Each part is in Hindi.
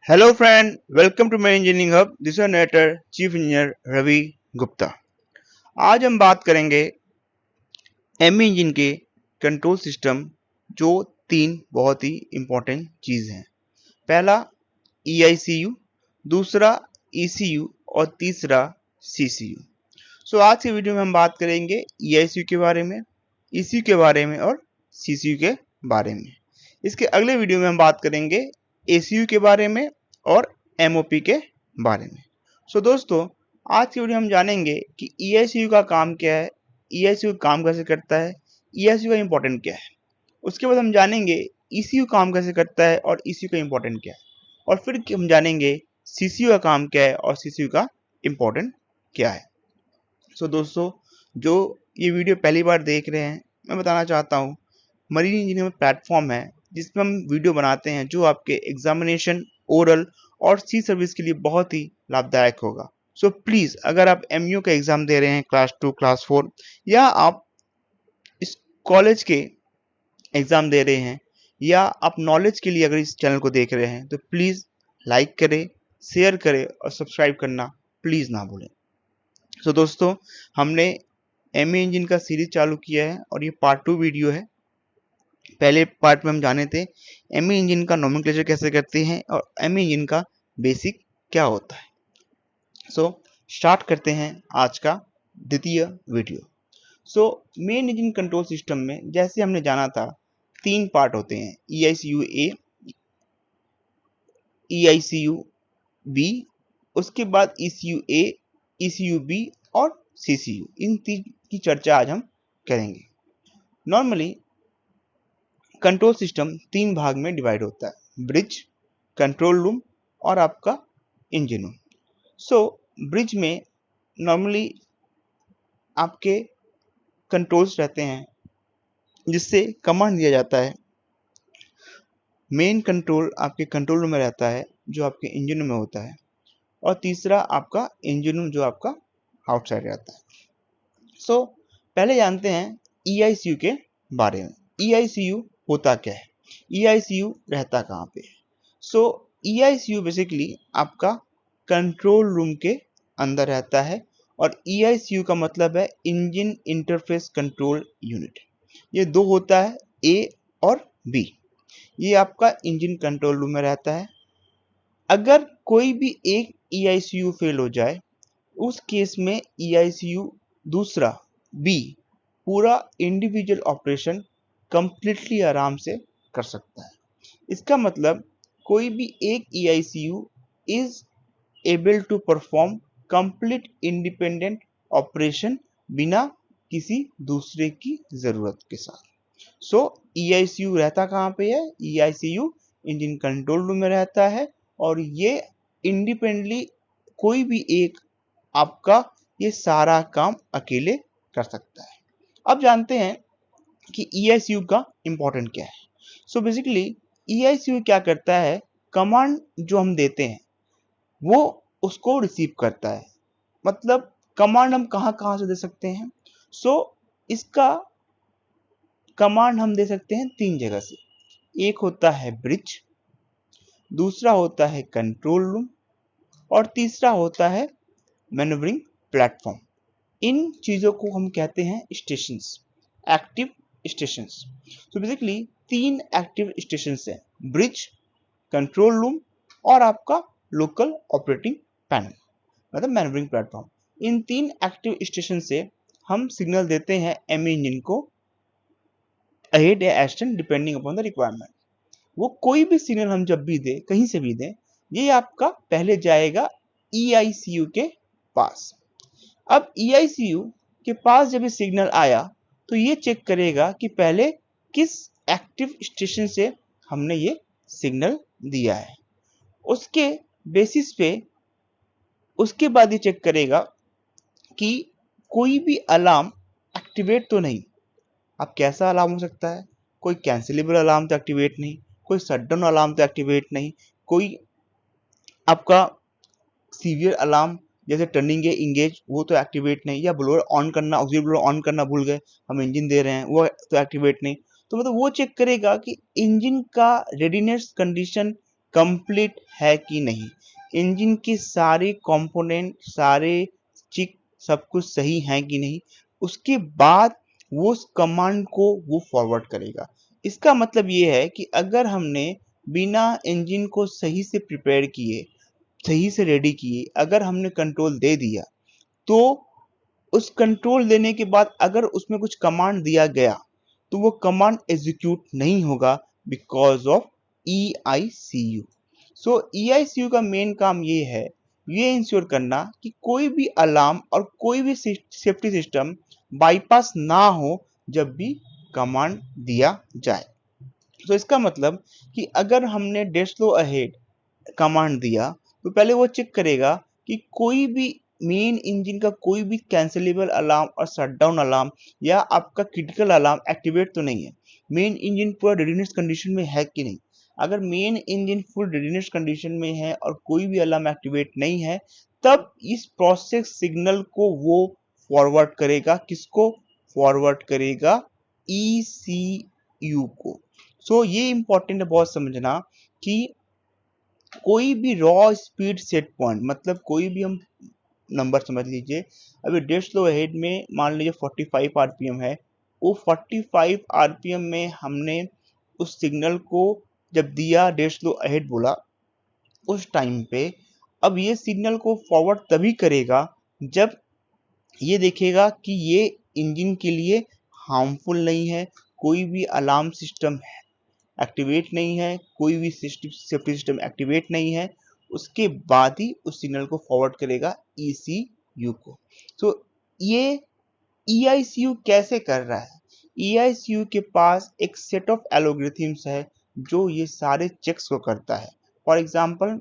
Hello friend, welcome to my engineering hub. This is our narrator chief engineer Ravi Gupta. आज हम बात करेंगे एमई इंजन के कंट्रोल सिस्टम जो तीन बहुत ही इंपॉर्टेंट चीज हैं। पहला EICU, दूसरा ECU और तीसरा CCU। आज की वीडियो में हम बात करेंगे EICU के बारे में, ECU के बारे में और CCU के बारे में। इसके अगले वीडियो में हम बात करेंगे ACU के बारे में और MOP के बारे में। दोस्तों, आज की वीडियो हम जानेंगे कि EICU का काम क्या है, EICU काम कैसे करता है, EICU का इम्पोर्टेंट क्या है। उसके बाद हम जानेंगे ECU काम कैसे करता है और ECU का इम्पोर्टेंट क्या है, और फिर हम जानेंगे CCU का काम क्या है और CCU का इम्पोर्टेंट क्या है। दोस्तों, जो ये वीडियो पहली बार देख रहे हैं, मैं बताना चाहता हूँ मरीन इंजीनियरिंग प्लेटफॉर्म है जिसमें हम वीडियो बनाते हैं जो आपके एग्जामिनेशन, ओरल और सी सर्विस के लिए बहुत ही लाभदायक होगा। प्लीज, अगर आप MU का एग्जाम दे रहे हैं क्लास 2, क्लास 4, या आप इस कॉलेज के एग्जाम दे रहे हैं, या आप नॉलेज के लिए अगर इस चैनल को देख रहे हैं, तो प्लीज लाइक करें, शेयर करें और सब्सक्राइब करना प्लीज ना भूलें। दोस्तों, हमने ME इंजन का सीरीज चालू किया है और ये पार्ट 2 वीडियो है। पहले पार्ट में हम जाने थे ME इंजन का नोमेनक्लेचर कैसे करते हैं और ME इंजन का बेसिक क्या होता है। स्टार्ट करते हैं आज का द्वितीय video. Main engine control system में जैसे हमने जाना था 3 पार्ट होते हैं, EICU A, EICU B, उसके बाद ECU A, ECU B और CCU। इन 3 की चर्चा आज हम करेंगे। नॉर्मली कंट्रोल सिस्टम 3 भाग में डिवाइड होता है, ब्रिज, कंट्रोल रूम और आपका इंजन रूम। ब्रिज में नॉर्मली आपके कंट्रोल्स रहते हैं जिससे कमांड दिया जाता है। मेन कंट्रोल आपके कंट्रोल रूम में रहता है जो आपके इंजन में होता है, और तीसरा आपका इंजन रूम जो आपका आउटसाइड रहता है। पहले जानते हैं EICU के बारे में। EICU होता क्या है, EICU रहता कहाँ पे है। EICU बेसिकली आपका कंट्रोल रूम के अंदर रहता है, और EICU का मतलब है इंजन इंटरफेस कंट्रोल यूनिट। ये दो होता है, A और B। ये आपका इंजन कंट्रोल रूम में रहता है। अगर कोई भी एक EICU फेल हो जाए, उस केस में EICU दूसरा B पूरा इंडिविजुअल ऑपरेशन कंप्लीटली आराम से कर सकता है। इसका मतलब कोई भी एक EICU is able to perform complete independent operation बिना किसी दूसरे की जरूरत के साथ। EICU रहता कहाँ पे है, EICU इंजन कंट्रोल रूम में रहता है, और ये इंडिपेंडेंटली कोई भी एक आपका ये सारा काम अकेले कर सकता है। अब जानते हैं कि EICU का इंपॉर्टेंट क्या है। बेसिकली EICU क्या करता है, कमांड जो हम देते हैं वो उसको रिसीव करता है। मतलब कमांड हम कहां से दे सकते हैं। इसका कमांड हम दे सकते हैं 3 जगह से। एक होता है ब्रिज, दूसरा होता है कंट्रोल रूम, और तीसरा होता है मैनेवरिंग प्लेटफॉर्म। इन चीजों को हम कहते हैं stations, active stations. Basically 3 active stations हैं, ब्रिज, कंट्रोल रूम और आपका लोकल ऑपरेटिंग पैनल, मतलब मैनेवरिंग प्लेटफॉर्म। इन 3 एक्टिव स्टेशन से हम सिग्नल देते हैं ME इंजन को अहेड या astern depending upon the requirement. वो कोई भी सिग्नल हम जब भी दें, कहीं से भी दें, ये आपका पहले जाएगा EICU के पास। अब EICU के पास जब ये सिग्नल आया तो ये चेक करेगा कि पहले किस एक्टिव स्टेशन से हमने ये सिग्नल दिया है। उसके बेसिस पे उसके बाद ये चेक करेगा कि कोई भी अलार्म एक्टिवेट तो नहीं। अब कैसा अलार्म हो सकता है, कोई कैंसिलेबल अलार्म तो एक्टिवेट नहीं, कोई शटडाउन अलार्म तो एक्टिवेट नहीं, कोई आपका सीवियर अलार्म जैसे टर्निंग इंगेज वो तो एक्टिवेट नहीं, या ब्लोअर ऑन करना, ऑक्सीजन ब्लोअर ऑन करना भूल गए, हम इंजन दे रहे हैं, वो तो एक्टिवेट नहीं। तो मतलब वो चेक करेगा कि इंजन का रेडीनेस कंडीशन कंप्लीट है कि नहीं, इंजन के सारे कंपोनेंट, सारे चिक सब कुछ सही है कि नहीं, उसके बाद वो उस कमांड को वो फॉरवर्ड करेगा। इसका मतलब ये है कि अगर हमने बिना इंजन को सही से प्रिपेयर किए, सही से रेडी किए, अगर हमने कंट्रोल दे दिया, तो उस कंट्रोल देने के बाद अगर उसमें कुछ कमांड दिया गया तो वो कमांड एग्जीक्यूट नहीं होगा because of EICU। So EICU का मेन काम ये है, ये इंश्योर करना कि कोई भी अलार्म और कोई भी सेफ्टी सिस्टम बाईपास ना हो जब भी कमांड दिया जाए। तो इसका मतलब कि अगर हमने डैश स्लो अहेड कमांड दिया तो पहले वो चेक करेगा कि कोई भी मेन इंजन का कोई भी कैंसिलेबल अलार्म और शटडाउन अलार्म या आपका क्रिटिकल अलार्म एक्टिवेट तो नहीं है, मेन इंजन पूरा रेडीनेस कंडीशन में है कि नहीं। अगर main engine full readiness condition में है और कोई भी अलार्म एक्टिवेट नहीं है, तब इस प्रोसेस सिग्नल को वो फॉरवर्ड करेगा, किसको फॉरवर्ड करेगा, ECU को। सो ये इंपॉर्टेंट है बहुत समझना कि कोई भी रॉ स्पीड सेट पॉइंट, मतलब कोई भी हम नंबर समझ लीजिए, अभी डेढ़ स्लो हेड में मान लीजिए 45 आरपीएम है, वो 45 आरपीएम में हमने उस सिग्नल को जब दिया, डेढ़ स्लो अहेड बोला, उस टाइम पे अब ये सिग्नल को फॉरवर्ड तभी करेगा जब ये देखेगा कि ये इंजन के लिए हार्मफुल नहीं है, कोई भी अलार्म सिस्टम एक्टिवेट नहीं है, कोई भी सेफ्टी सिस्टम एक्टिवेट नहीं है, उसके बाद ही उस सिग्नल को फॉरवर्ड करेगा ECU को। तो ये EICU कैसे कर रहा है, EICU के पास एक सेट ऑफ एल्गोरिथम्स है जो ये सारे चेक्स को करता है। फॉर एग्जांपल,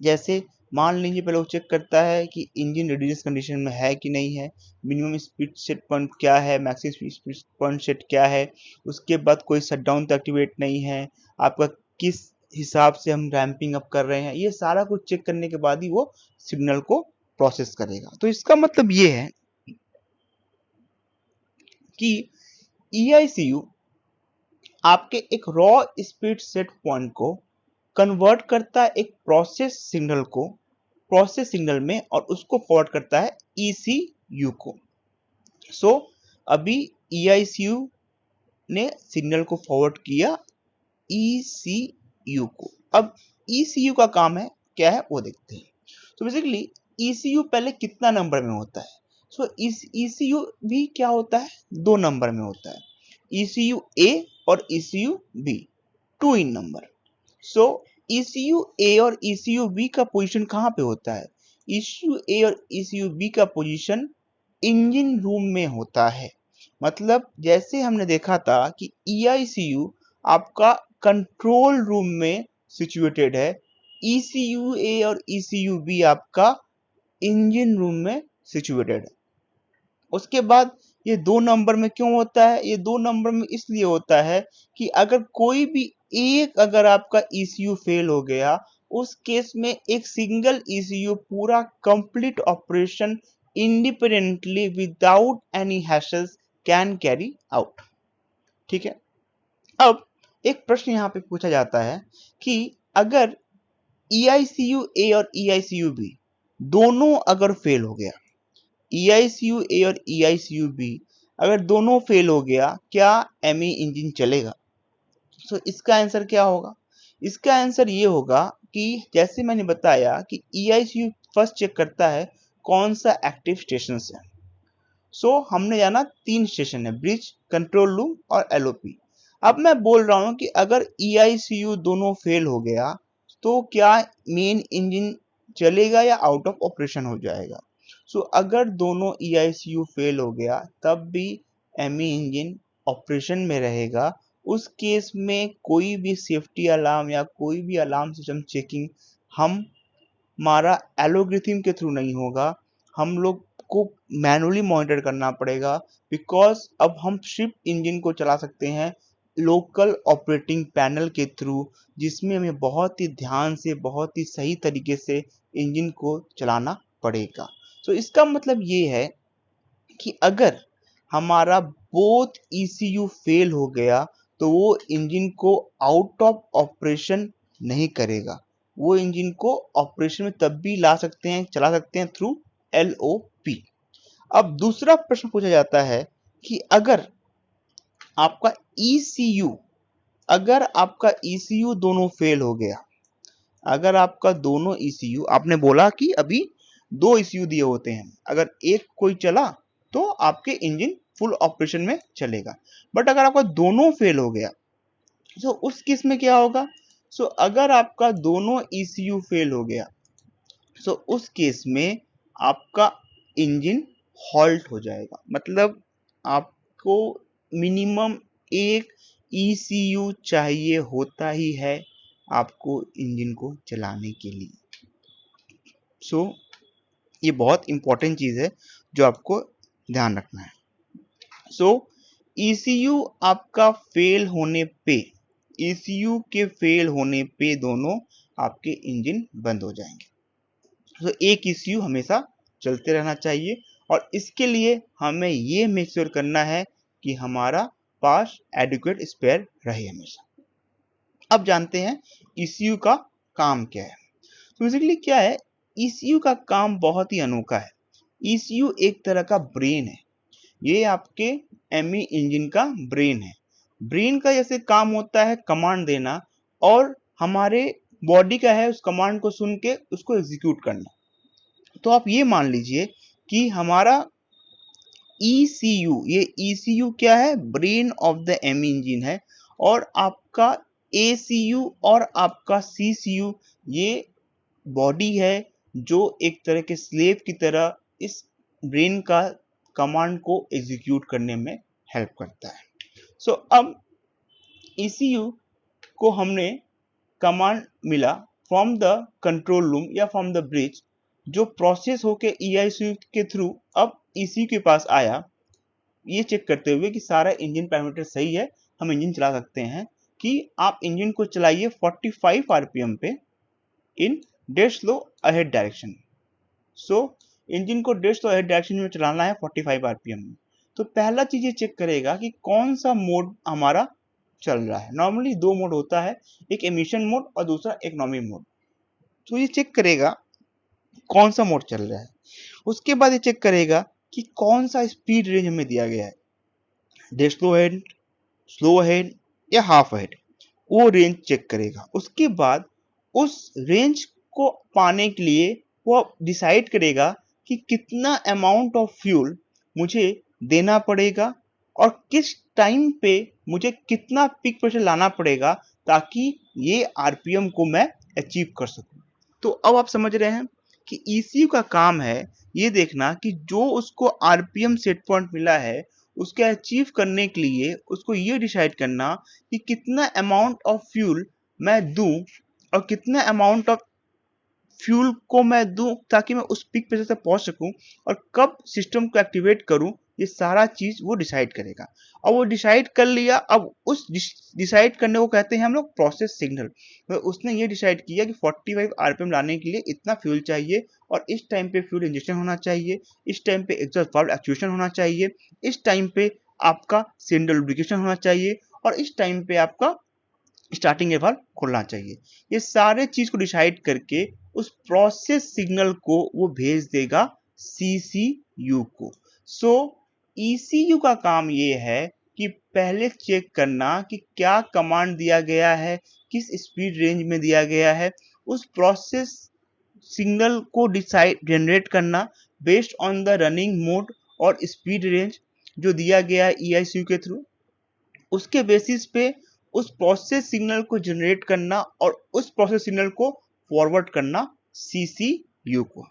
जैसे मान लीजिए पहले वो चेक करता है कि इंजन रेडीनेस कंडीशन में है कि नहीं है, मिनिमम स्पीड सेट पॉइंट क्या है, मैक्सिमम स्पीड पॉइंट सेट क्या है, उसके बाद कोई शटडाउन तो एक्टिवेट नहीं है, आपका किस हिसाब से हम रैंपिंग अप कर रहे हैं, ये सारा कुछ चेक करने के बाद ही वो सिग्नल को प्रोसेस करेगा। तो इसका मतलब ये है कि EICU आपके एक रॉ स्पीड सेट पॉइंट को कन्वर्ट करता है एक प्रोसेस सिग्नल में और उसको फॉरवर्ड करता है ECU को। सो अभी EICU ने सिग्नल को फॉरवर्ड किया ECU को। अब ECU का काम है क्या है वो देखते हैं। तो बेसिकली ECU पहले कितना नंबर में होता है, सो इस ECU भी क्या होता है, 2 नंबर में होता है, ECU A और ECU B, 2 in number. So ECU A और ECU B का पोजीशन कहाँ पे होता है, ECU A और ECU B का पोजीशन इंजन रूम में होता है। मतलब जैसे हमने देखा था कि EICU आपका कंट्रोल रूम में सिचुएटेड है, ECU A और ECU B आपका इंजन रूम में सिचुएटेड है। उसके बाद ये 2 नंबर में क्यों होता है, ये 2 नंबर में इसलिए होता है कि अगर कोई भी एक अगर आपका ECU फेल हो गया, उस केस में एक सिंगल ECU पूरा complete operation independently without any hassles can carry out. ठीक है। अब एक प्रश्न यहाँ पे पूछा जाता है कि अगर EICU A और EICU B दोनों अगर फेल हो गया, EICU A और EICU B अगर दोनों फेल हो गया, क्या ME इंजन चलेगा? सो इसका आंसर क्या होगा, इसका आंसर ये होगा कि जैसे मैंने बताया कि EICU फर्स्ट चेक करता है कौन सा एक्टिव स्टेशन है। सो हमने जाना 3 स्टेशन है, ब्रिज, कंट्रोल रूम और LOP। अब मैं बोल रहा हूं कि अगर EICU दोनों फेल हो गया तो क्या मेन इंजन चलेगा या आउट ऑफ ऑपरेशन हो जाएगा। सो अगर दोनों EICU फेल हो गया तब भी ME इंजन ऑपरेशन में रहेगा। उस केस में कोई भी सेफ्टी अलार्म या कोई भी अलार्म सिस्टम चेकिंग हमारा एल्गोरिथम के थ्रू नहीं होगा, हम लोग को मैनुअली मॉनिटर करना पड़ेगा, बिकॉज अब हम सिर्फ इंजन को चला सकते हैं लोकल ऑपरेटिंग पैनल के थ्रू, जिसमें हमें बहुत ही ध्यान से, बहुत ही सही तरीके से इंजन को चलाना पड़ेगा। तो इसका मतलब ये है कि अगर हमारा बोथ ECU फेल हो गया तो वो इंजन को आउट ऑफ ऑपरेशन नहीं करेगा। वो इंजन को ऑपरेशन में तब भी ला सकते हैं, चला सकते हैं थ्रू LOP। अब दूसरा प्रश्न पूछा जाता है कि अगर आपका ECU दोनों फेल हो गया, अगर आपका दोनों ECU, आपने बोला कि अभी 2 ECU दिए होते हैं, अगर एक कोई चला तो आपके इंजन फुल ऑपरेशन में चलेगा, बट अगर आपका दोनों फेल हो गया तो उस केस में क्या होगा? अगर आपका दोनों ECU फेल हो गया तो उस केस में आपका इंजन हॉल्ट हो जाएगा, मतलब आपको मिनिमम एक ECU चाहिए होता ही है आपको इंजन को चलाने के लिए। ये बहुत इंपॉर्टेंट चीज है जो आपको ध्यान रखना है। ECU आपका फेल होने पे, ECU के फेल होने पे दोनों आपके इंजन बंद हो जाएंगे। एक ECU हमेशा चलते रहना चाहिए और इसके लिए हमें ये मेक श्योर करना है कि हमारा पास एडिक्वेट स्पेयर रहे हमेशा। अब जानते हैं ECU का काम क्या है। बेसिकली क्या है, ECU का काम बहुत ही अनोखा है। ECU एक तरह का ब्रेन है, ये आपके ME इंजन का ब्रेन है। ब्रेन का जैसे काम होता है कमांड देना, और हमारे बॉडी का है उस कमांड को सुन के उसको एग्जीक्यूट करना। तो आप ये मान लीजिए कि हमारा ECU, ये ECU क्या है? Brain of the ME engine है, और आपका ACU और आपका CCU ये बॉडी है जो एक तरह के स्लेव की तरह इस ब्रेन का कमांड को एग्जीक्यूट करने में हेल्प करता है। अब ECU को हमने कमांड मिला फ्रॉम द कंट्रोल रूम या फ्रॉम द ब्रिज, जो प्रोसेस होके EICU के थ्रू अब ECU के पास आया, ये चेक करते हुए कि सारा इंजन पैरामीटर सही है, हम इंजन चला सकते हैं, कि आप इंजन को चलाइए 45 RPM पे in dead slow ahead direction. Engine को डेड स्लो अहेड डायरेक्शन में चलाना है 45 RPM में। तो पहला चीज ये चेक करेगा कि कौन सा मोड हमारा चल रहा है। नॉर्मली 2 मोड होता है, एक एमिशन मोड और दूसरा इकोनॉमी मोड। तो ये चेक करेगा कौन सा मोड चल रहा है। उसके बाद ये चेक करेगा कि कौन सा स्पीड रेंज हमें दिया गया है, डेड स्लो अहेड या हाफ अहेड, वो रेंज चेक करेगा। उसके बाद उस रेंज को पाने के लिए वो डिसाइड करेगा कि कितना अमाउंट ऑफ फ्यूल मुझे देना पड़ेगा और किस टाइम पे मुझे कितना पिक प्रेशर लाना पड़ेगा ताकि ये आरपीएम को मैं अचीव कर सकूं। तो अब आप समझ रहे हैं कि ECU का काम है ये देखना कि जो उसको आरपीएम सेट पॉइंट मिला है उसके अचीव करने के लिए उसको ये डिसाइड करना कि कितना अमाउंट ऑफ फ्यूल मैं दूं और कितना अमाउंट ऑफ फ्यूल को मैं दूं ताकि मैं उस पिक प्रेशर से पहुंच सकूं, और कब सिस्टम को एक्टिवेट करूं, ये सारा चीज वो डिसाइड करेगा। और वो डिसाइड कर लिया, अब उस डिसाइड करने को कहते हैं हम लोग प्रोसेस सिग्नल। तो उसने ये डिसाइड किया कि 45 RPM लाने के लिए इतना फ्यूल चाहिए, और इस टाइम पे फ्यूल इंजेक्शन होना चाहिए, इस टाइम पे एग्जॉस्ट वाल्व एक्चुएशन होना चाहिए, इस टाइम पे आपका सिलेंडर लुब्रिकेशन होना चाहिए, और इस टाइम पे आपका स्टार्टिंग वाल्व खुलना चाहिए। ये सारे चीज को डिसाइड करके उस प्रोसेस सिग्नल को वो भेज देगा CCU को। ECU का काम ये है कि पहले चेक करना कि क्या कमांड दिया गया है, किस स्पीड रेंज में दिया गया है, उस प्रोसेस सिग्नल को डिसाइड जनरेट करना based on the running mode और स्पीड रेंज जो दिया गया है EICU के थ्रू। उसके बेसिस पे उस प्रोसेस सिग्नल को जनरेट करना और उस प्रोसेस सिग्नल को फॉरवर्ड करना CCU को।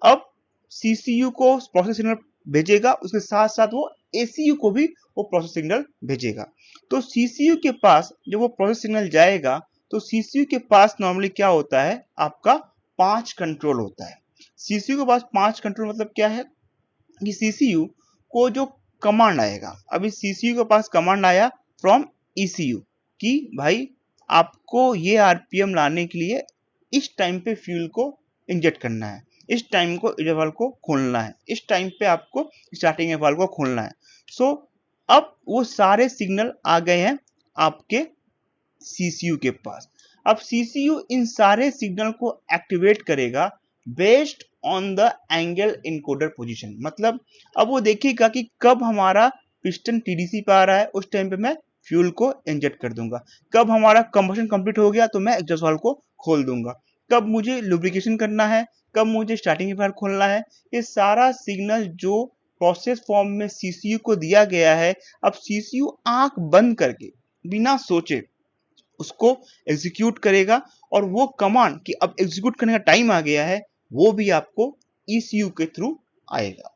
अब CCU को प्रोसेस सिग्नल भेजेगा, उसके साथ साथ वो ACU को भी वो प्रोसेस सिग्नल भेजेगा। तो CCU के पास जब वो प्रोसेस सिग्नल जाएगा तो CCU के पास नॉर्मली क्या होता है, आपका 5 कंट्रोल होता है। CCU के पास 5 कंट्रोल मतलब क्या है कि CCU को जो कमांड आएगा, अभी CCU के पास कमांड आया फ्रॉम ECU कि भाई आपको ये आरपीएम लाने के लिए इस टाइम पे फ्यूल को इंजेक्ट करना है, इस टाइम को इंटरवल को खोलना है, इस टाइम पे आपको स्टार्टिंग इंटरवल को खोलना है। अब वो सारे सिग्नल आ गए हैं आपके CCU के पास। अब सीसीयू इन सारे सिग्नल को एक्टिवेट करेगा based on the angle encoder position. मतलब अब वो देखेगा कि कब हमारा पिस्टन टीडीसी पे आ रहा है, उस टाइम पे मैं फ्यूल को इंजेक्ट कर दूंगा। कब हमारा कंबशन कंप्लीट हो गया तो मैं एग्जॉस्ट वाल्व को खोल दूंगा। कब मुझे लुब्रिकेशन करना है, कब मुझे स्टार्टिंग वाल्व खोलना है, ये सारा सिग्नल जो प्रोसेस फॉर्म में सीसीयू को दिया गया है, अब सीसीयू आंख बंद करके बिना सोचे उसको एग्जीक्यूट करेगा। और वो कमांड कि अब एग्जीक्यूट करने का टाइम आ गया है, वो भी आपको ECU के थ्रू आएगा।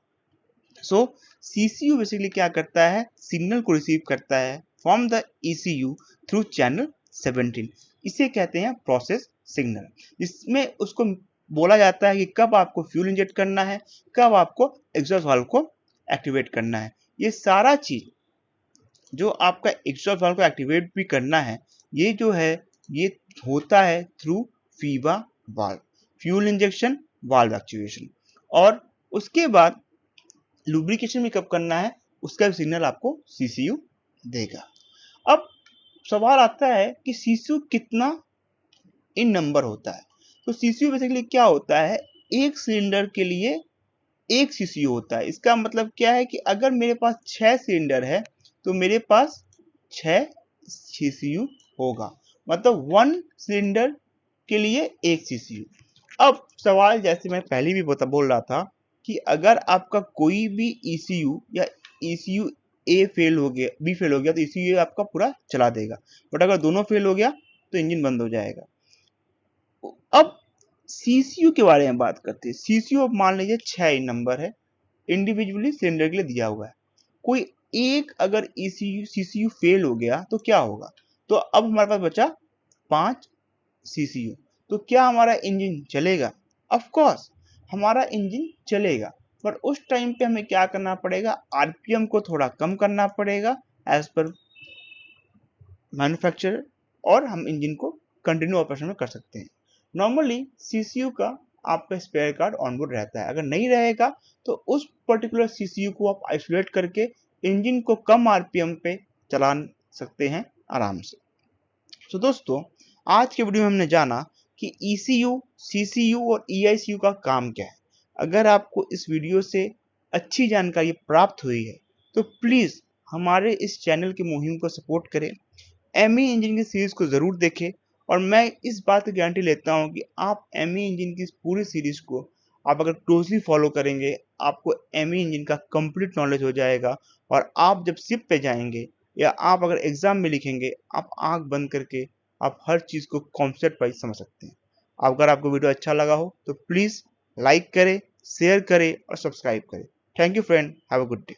सो सीसीयू बेसिकली क्या करता है, सिग्नल को रिसीव करता है from the ECU through channel 17। इसे कहते हैं प्रोसेस सिग्नल। इसमें उसको बोला जाता है कि कब आपको फ्यूल इंजेक्ट करना है, कब आपको एग्जॉस्ट वाल्व को एक्टिवेट करना है। ये सारा चीज जो आपका एग्जॉस्ट वाल्व को एक्टिवेट भी करना है, ये जो है ये होता है through FIBA valve, fuel injection valve activation. और उसके बाद लुब्रिकेशन भी कब करना है उसका भी सिग्नल आपको सीसीयू देगा। अब सवाल आता है कि सीसीयू कितना इन नंबर होता है। तो सीसीयू बेसिकली क्या होता है, एक सिलेंडर के लिए एक सीसीयू होता है। इसका मतलब क्या है कि अगर मेरे पास 6 सिलेंडर है तो मेरे पास 6 सीसीयू होगा। मतलब 1 सिलेंडर के लिए एक सीसीयू। अब सवाल जैसे मैं पहले भी बोल रहा था कि अगर आपका कोई भी ECU या ECU ए फेल हो गया, बी फेल हो गया, तो ECU आपका पूरा चला देगा। बट अगर दोनों फेल हो गया तो इंजन बंद हो जाएगा। अब सीसीयू के बारे में बात करते हैं। सीसीयू मान लीजिए 6 नंबर है, इंडिविजुअली सिलेंडर के लिए दिया हुआ है। कोई एक अगर ECU सीसीयू फेल हो गया तो क्या होगा, तो अब हमारे पास बचा 5 सीसीयू। तो क्या हमारा इंजन चलेगा? ऑफ कोर्स हमारा इंजन चलेगा, पर उस टाइम पे हमें क्या करना पड़ेगा, आरपीएम को थोड़ा कम करना पड़ेगा एज पर मैन्युफैक्चरर, और हम इंजन को कंटिन्यू ऑपरेशन में कर सकते हैं। नॉर्मली सीसीयू का आपका स्पेयर कार्ड ऑनबोर्ड रहता है। अगर नहीं रहेगा तो उस पर्टिकुलर सीसीयू को आप आइसोलेट करके इंजन को कम आरपीएम पे चला सकते हैं आराम से। तो दोस्तों आज के वीडियो में हमने जाना कि ECU, CCU और EICU का काम क्या है। अगर आपको इस वीडियो से अच्छी जानकारी प्राप्त हुई है तो प्लीज़ हमारे इस चैनल की मुहिम को सपोर्ट करें, ME इंजन की सीरीज़ को ज़रूर देखें। और मैं इस बात की गारंटी लेता हूं कि आप ME इंजन की पूरी सीरीज़ को आप अगर क्लोजली फॉलो करेंगे, आपको ME इंजन का कंप्लीट नॉलेज हो जाएगा। और आप जब शिप पे जाएंगे या आप अगर एग्जाम में लिखेंगे, आप आंख बंद करके आप हर चीज़ को कॉन्सेप्ट वाइज समझ सकते हैं। अगर आपको वीडियो अच्छा लगा हो तो प्लीज़ लाइक करें, शेयर करें और सब्सक्राइब करें। Thank you friend, have a good day.